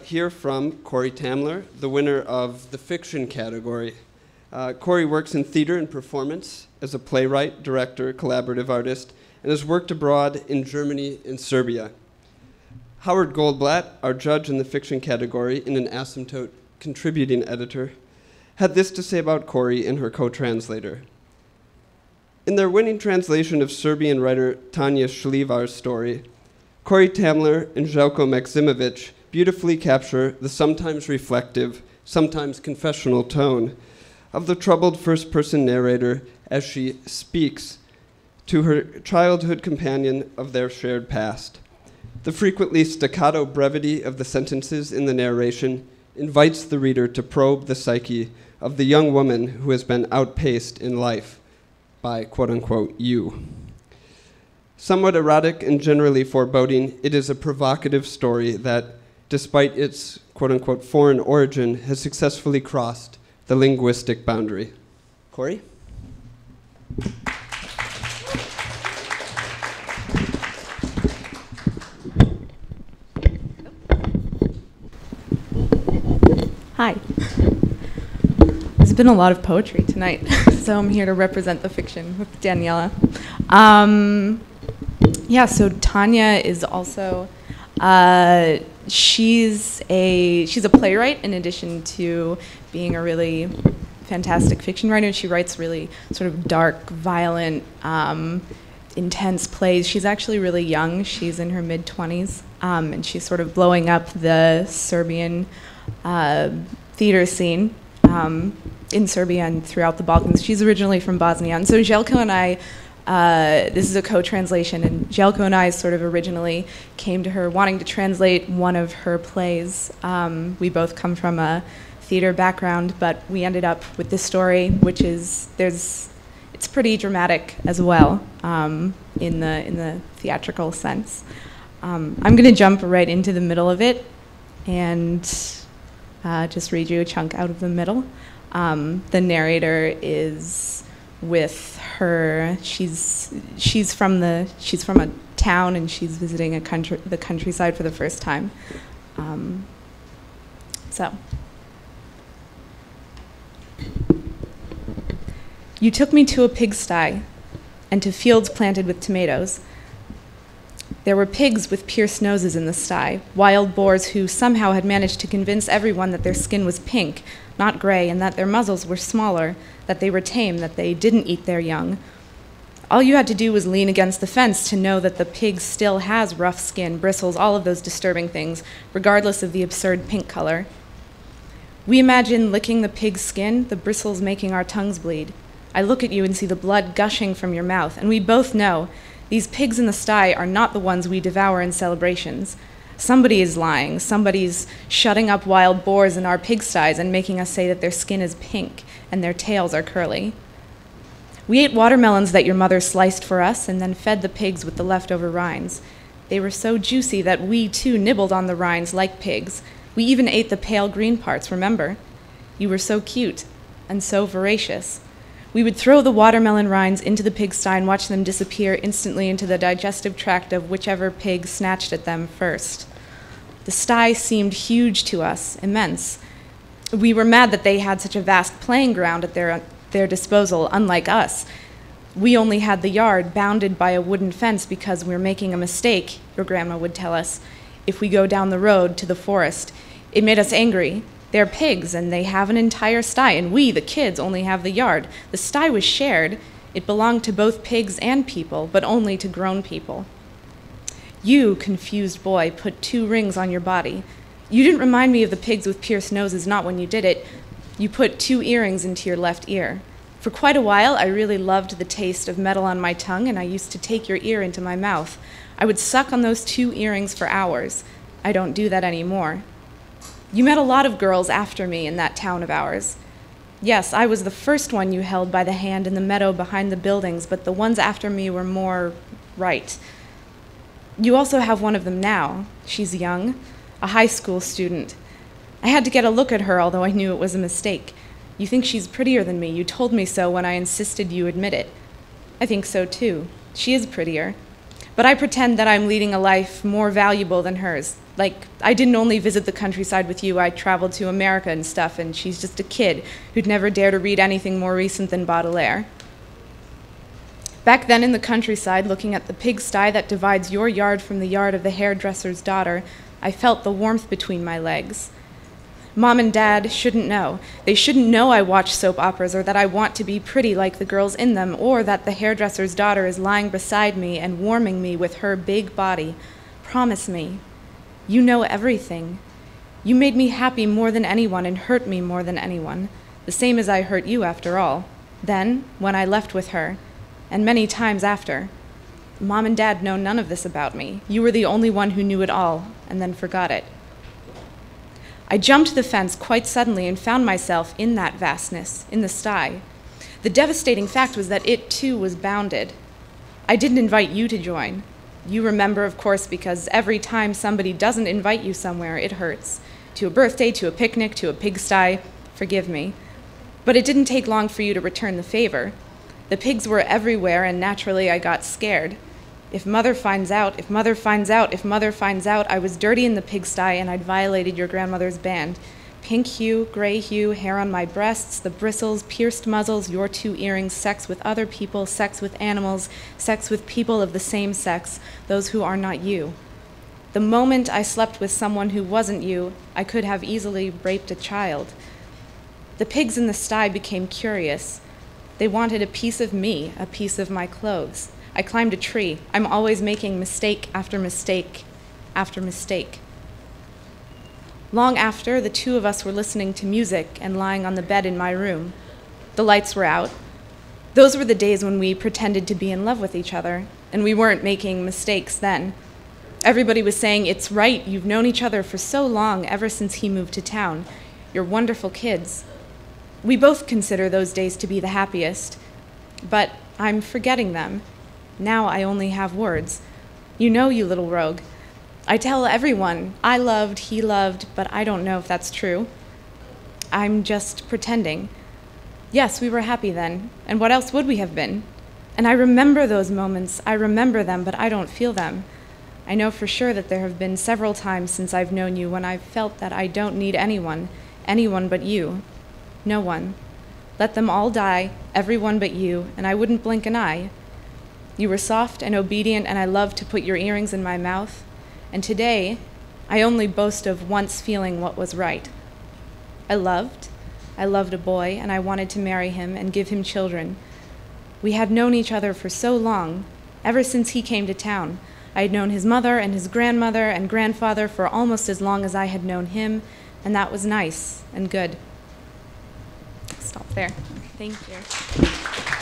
hear from Cory Tamler, the winner of the fiction category. Cory works in theater and performance as a playwright, director, collaborative artist, and has worked abroad in Germany and Serbia. Howard Goldblatt, our judge in the fiction category and an asymptote contributing editor, had this to say about Cory and her co-translator. In their winning translation of Serbian writer Tanja Šljivar's story, Cory Tamler and Željko Maksimović beautifully capture the sometimes reflective, sometimes confessional tone of the troubled first-person narrator as she speaks to her childhood companion of their shared past. The frequently staccato brevity of the sentences in the narration invites the reader to probe the psyche of the young woman who has been outpaced in life by, quote-unquote, you. Somewhat erotic and generally foreboding, it is a provocative story that, despite its, quote-unquote, foreign origin, has successfully crossed the linguistic boundary. Cory? Hi. There's been a lot of poetry tonight, so I'm here to represent the fiction with Daniela. Yeah, so Tanya is also, she's a playwright in addition to being a really fantastic fiction writer. She writes really sort of dark, violent, intense plays. She's actually really young. She's in her mid-20s, and she's sort of blowing up the Serbian theater scene in Serbia and throughout the Balkans. She's originally from Bosnia. And so Željko and I, this is a co-translation, and Željko and I sort of originally came to her wanting to translate one of her plays. We both come from a theater background, but we ended up with this story, which is, it's pretty dramatic as well in the theatrical sense. I'm going to jump right into the middle of it and just read you a chunk out of the middle. The narrator is with her. She's from a town, and she's visiting the countryside for the first time. So, you took me to a pigsty and to fields planted with tomatoes. There were pigs with pierced noses in the sty, wild boars who somehow had managed to convince everyone that their skin was pink, not gray, and that their muzzles were smaller, that they were tame, that they didn't eat their young. All you had to do was lean against the fence to know that the pig still has rough skin, bristles, all of those disturbing things, regardless of the absurd pink color. We imagine licking the pig's skin, the bristles making our tongues bleed. I look at you and see the blood gushing from your mouth, and we both know these pigs in the sty are not the ones we devour in celebrations. Somebody is lying. Somebody's shutting up wild boars in our pigsties and making us say that their skin is pink and their tails are curly. We ate watermelons that your mother sliced for us and then fed the pigs with the leftover rinds. They were so juicy that we, too, nibbled on the rinds like pigs. We even ate the pale green parts, remember? You were so cute and so voracious. We would throw the watermelon rinds into the pigsty and watch them disappear instantly into the digestive tract of whichever pig snatched at them first. The sty seemed huge to us, immense. We were mad that they had such a vast playing ground at their disposal, unlike us. We only had the yard, bounded by a wooden fence because we're making a mistake, your grandma would tell us, if we go down the road to the forest. It made us angry. They're pigs, and they have an entire sty, and we, the kids, only have the yard. The sty was shared. It belonged to both pigs and people, but only to grown people. You, confused boy, put 2 rings on your body. You didn't remind me of the pigs with pierced noses, not when you did it. You put 2 earrings into your left ear. For quite a while, I really loved the taste of metal on my tongue, and I used to take your ear into my mouth. I would suck on those 2 earrings for hours. I don't do that anymore. You met a lot of girls after me in that town of ours. Yes, I was the first one you held by the hand in the meadow behind the buildings, but the ones after me were more right. You also have one of them now. She's young, a high school student. I had to get a look at her, although I knew it was a mistake. You think she's prettier than me. You told me so when I insisted you admit it. I think so, too. She is prettier. But I pretend that I'm leading a life more valuable than hers. Like, I didn't only visit the countryside with you, I traveled to America and stuff, and she's just a kid who'd never dare to read anything more recent than Baudelaire. Back then in the countryside, looking at the pigsty that divides your yard from the yard of the hairdresser's daughter, I felt the warmth between my legs. Mom and Dad shouldn't know. They shouldn't know I watch soap operas or that I want to be pretty like the girls in them, or that the hairdresser's daughter is lying beside me and warming me with her big body. Promise me. You know everything. You made me happy more than anyone and hurt me more than anyone, the same as I hurt you after all. Then, when I left with her, and many times after, Mom and Dad know none of this about me. You were the only one who knew it all, and then forgot it. I jumped the fence quite suddenly and found myself in that vastness, in the sty. The devastating fact was that it, too, was bounded. I didn't invite you to join. You remember, of course, because every time somebody doesn't invite you somewhere, it hurts. To a birthday, to a picnic, to a pigsty, forgive me. But it didn't take long for you to return the favor. The pigs were everywhere, and naturally I got scared. If Mother finds out, if Mother finds out, if Mother finds out, I was dirty in the pigsty and I'd violated your grandmother's band. Pink hue, gray hue, hair on my breasts, the bristles, pierced muzzles, your 2 earrings, sex with other people, sex with animals, sex with people of the same sex, those who are not you. The moment I slept with someone who wasn't you, I could have easily raped a child. The pigs in the sty became curious. They wanted a piece of me, a piece of my clothes. I climbed a tree. I'm always making mistake after mistake after mistake. Long after, the 2 of us were listening to music and lying on the bed in my room. The lights were out. Those were the days when we pretended to be in love with each other, and we weren't making mistakes then. Everybody was saying, "It's right, you've known each other for so long, ever since he moved to town. You're wonderful kids." We both consider those days to be the happiest, but I'm forgetting them. Now I only have words. You know, you little rogue. I tell everyone, I loved, he loved, but I don't know if that's true. I'm just pretending. Yes, we were happy then, and what else would we have been? And I remember those moments, I remember them, but I don't feel them. I know for sure that there have been several times since I've known you when I've felt that I don't need anyone but you. No one. Let them all die, everyone but you, and I wouldn't blink an eye. You were soft and obedient, and I loved to put your earrings in my mouth. And today, I only boast of once feeling what was right. I loved a boy, and I wanted to marry him and give him children. We had known each other for so long, ever since he came to town. I had known his mother and his grandmother and grandfather for almost as long as I had known him, and that was nice and good. Stop there. Thank you.